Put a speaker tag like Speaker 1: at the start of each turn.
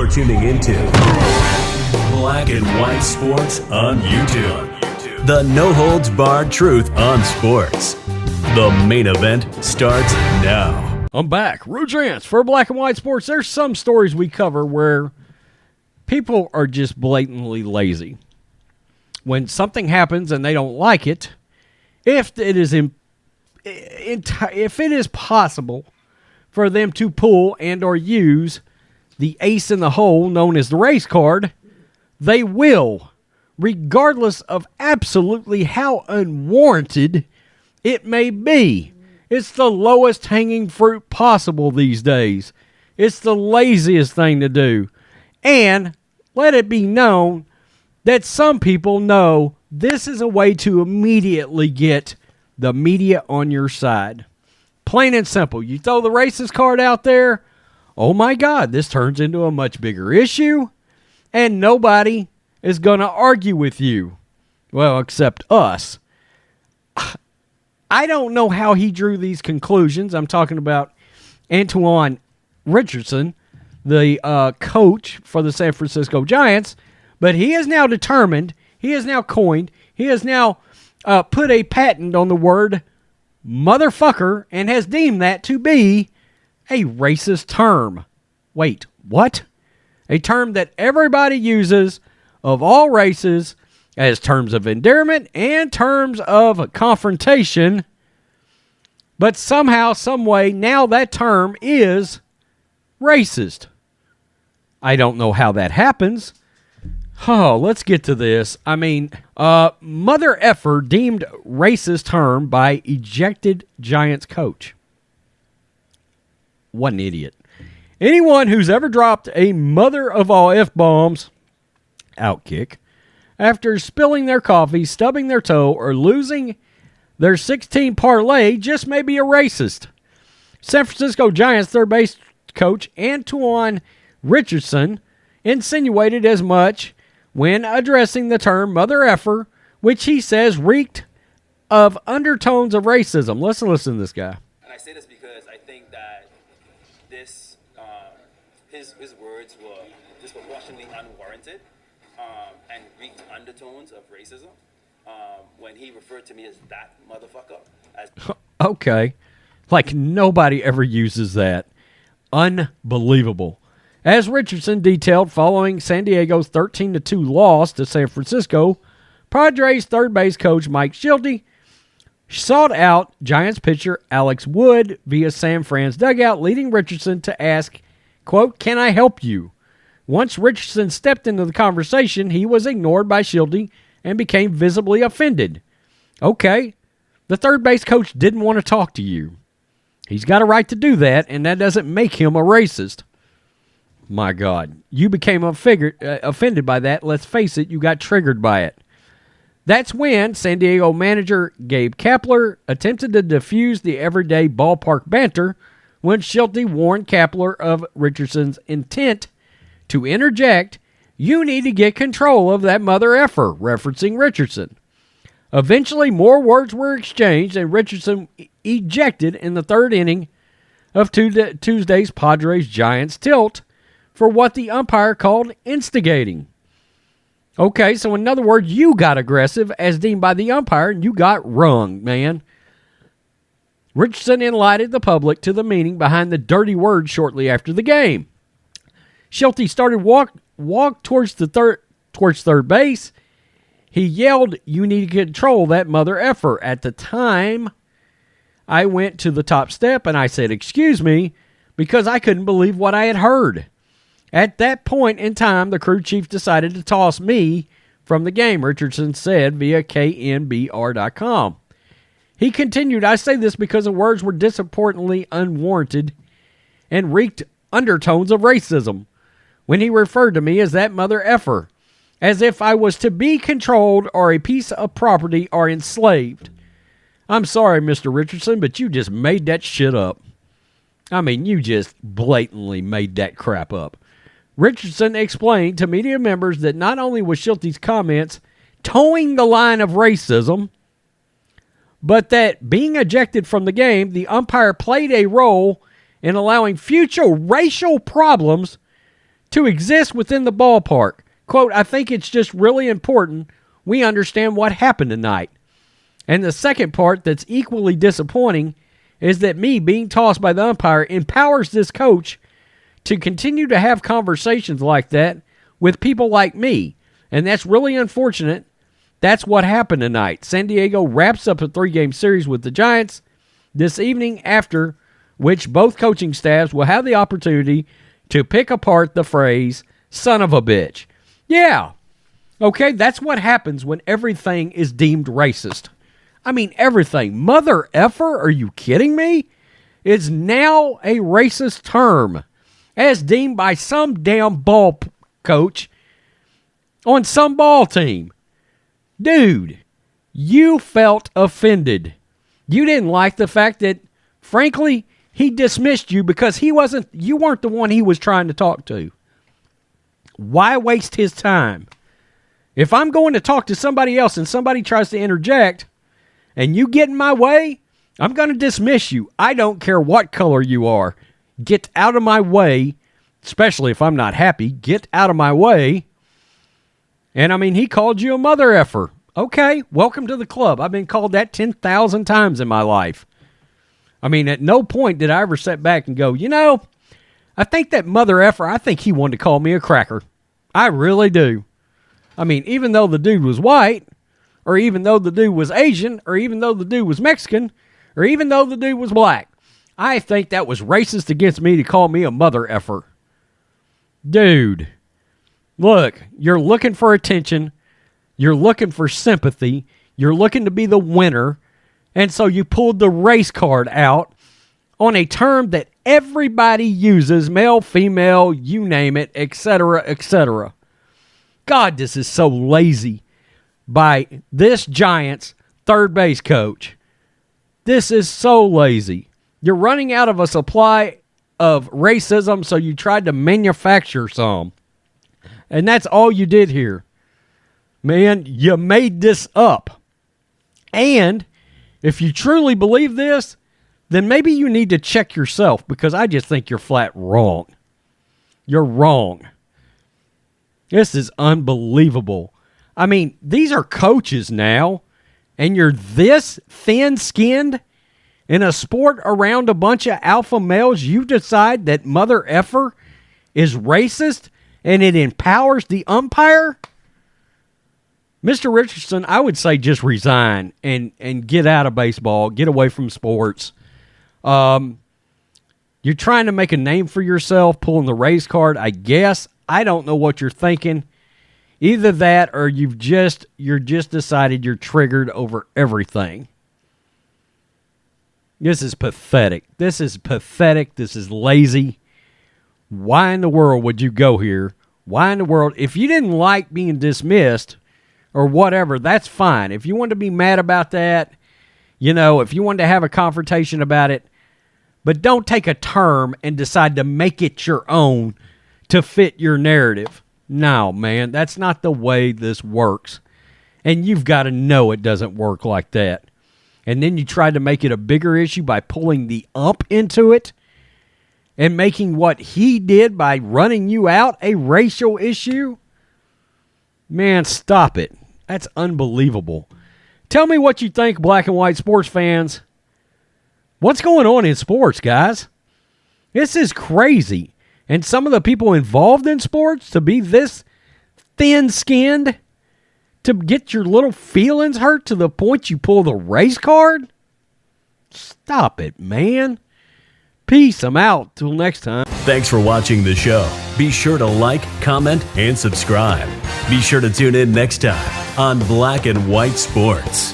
Speaker 1: You're tuning into Black and White Sports on YouTube. The no-holds-barred truth on sports. The main event starts now.
Speaker 2: I'm back. Rudrance for Black and White Sports. There's some stories we cover where people are just blatantly lazy. When something happens and they don't like it, if it is possible for them to pull and or use the ace in the hole known as the race card, they will, regardless of absolutely how unwarranted it may be. It's the lowest hanging fruit possible these days. It's the laziest thing to do. And let it be known that some people know this is a way to immediately get the media on your side. Plain and simple. You throw the racist card out there, oh my God, this turns into a much bigger issue, and nobody is going to argue with you. Well, except us. I don't know how he drew these conclusions. I'm talking about Antoan Richardson, the coach for the San Francisco Giants. But he is now determined, he has now coined, he has now put a patent on the word motherfucker and has deemed that to be a racist term. Wait, what? A term that everybody uses of all races as terms of endearment and terms of confrontation. But somehow, some way, now that term is racist. I don't know how that happens. Oh, let's get to this. I mean, mother effer deemed racist term by ejected Giants coach. What an idiot. Anyone who's ever dropped a mother of all F-bombs, outkick, after spilling their coffee, stubbing their toe, or losing their 16 parlay just may be a racist. San Francisco Giants third base coach Antoan Richardson insinuated as much when addressing the term mother effer, which he says reeked of undertones of racism. Let's listen to this guy.
Speaker 3: And I say this because I think that this, his words were disproportionately unwarranted and reeked undertones of racism when he referred to me as that motherfucker.
Speaker 2: Okay. Like nobody ever uses that. Unbelievable. As Richardson detailed, following San Diego's 13-2 loss to San Francisco, Padres third base coach Mike Shildt sought out Giants pitcher Alex Wood via San Fran's dugout, leading Richardson to ask, quote, "Can I help you?" Once Richardson stepped into the conversation, he was ignored by Shildt and became visibly offended. Okay, the third base coach didn't want to talk to you. He's got a right to do that, and that doesn't make him a racist. My God, you became offended by that. Let's face it, you got triggered by it. That's when San Diego manager Gabe Kapler attempted to defuse the everyday ballpark banter when Shildt warned Kapler of Richardson's intent to interject, "You need to get control of that mother effer," referencing Richardson. Eventually, more words were exchanged and Richardson ejected in the third inning of Tuesday's Padres-Giants tilt for what the umpire called instigating. Okay, so in other words, you got aggressive as deemed by the umpire, and you got wrong, man. Richardson enlightened the public to the meaning behind the dirty words shortly after the game. Shildt started walk towards third base. He yelled, "You need to control that mother effer." At the time, I went to the top step and I said, "Excuse me," because I couldn't believe what I had heard. At that point in time, the crew chief decided to toss me from the game, Richardson said via KNBR.com. He continued, "I say this because the words were disappointingly unwarranted and reeked undertones of racism when he referred to me as that mother effer, as if I was to be controlled or a piece of property or enslaved. I'm sorry, Mr. Richardson, but you just made that shit up." I mean, you just blatantly made that crap up. Richardson explained to media members that not only was Shilt's comments towing the line of racism, but that being ejected from the game, the umpire played a role in allowing future racial problems to exist within the ballpark. Quote, I think it's just really important we understand what happened tonight. And the second part that's equally disappointing is that me being tossed by the umpire empowers this coach to continue to have conversations like that with people like me. And that's really unfortunate. That's what happened tonight. San Diego wraps up a 3-game series with the Giants this evening, after which both coaching staffs will have the opportunity to pick apart the phrase, son of a bitch. Yeah, okay, that's what happens when everything is deemed racist. I mean, everything. Mother effer, are you kidding me? It's now a racist term, as deemed by some damn ball coach on some ball team. Dude, you felt offended. You didn't like the fact that, frankly, he dismissed you because you weren't the one he was trying to talk to. Why waste his time? If I'm going to talk to somebody else and somebody tries to interject and you get in my way, I'm going to dismiss you. I don't care what color you are. Get out of my way, especially if I'm not happy. Get out of my way. And, I mean, he called you a mother effer. Okay, welcome to the club. I've been called that 10,000 times in my life. I mean, at no point did I ever sit back and go, I think that mother effer, I think he wanted to call me a cracker. I really do. I mean, even though the dude was white, or even though the dude was Asian, or even though the dude was Mexican, or even though the dude was black, I think that was racist against me to call me a mother effer. Dude, look, you're looking for attention. You're looking for sympathy. You're looking to be the winner. And so you pulled the race card out on a term that everybody uses, male, female, you name it, etc., etc. God, this is so lazy by this Giants third base coach. This is so lazy. You're running out of a supply of racism, so you tried to manufacture some. And that's all you did here. Man, you made this up. And if you truly believe this, then maybe you need to check yourself, because I just think you're flat wrong. You're wrong. This is unbelievable. I mean, these are coaches now, and you're this thin-skinned in a sport around a bunch of alpha males. You decide that mother effer is racist and it empowers the umpire? Mr. Richardson, I would say just resign and get out of baseball, get away from sports. You're trying to make a name for yourself, pulling the race card, I guess. I don't know what you're thinking. Either that or you're just decided you're triggered over everything. This is pathetic. This is pathetic. This is lazy. Why in the world would you go here? Why in the world? If you didn't like being dismissed or whatever, that's fine. If you want to be mad about that, if you wanted to have a confrontation about it, but don't take a term and decide to make it your own to fit your narrative. No, man, that's not the way this works. And you've got to know it doesn't work like that. And then you try to make it a bigger issue by pulling the ump into it and making what he did by running you out a racial issue. Man, stop it. That's unbelievable. Tell me what you think, black and white sports fans. What's going on in sports, guys? This is crazy. And some of the people involved in sports to be this thin-skinned, to get your little feelings hurt to the point you pull the race card? Stop it, man. Peace. I'm out. Till next time.
Speaker 1: Thanks for watching the show. Be sure to like, comment, and subscribe. Be sure to tune in next time on Black and White Sports.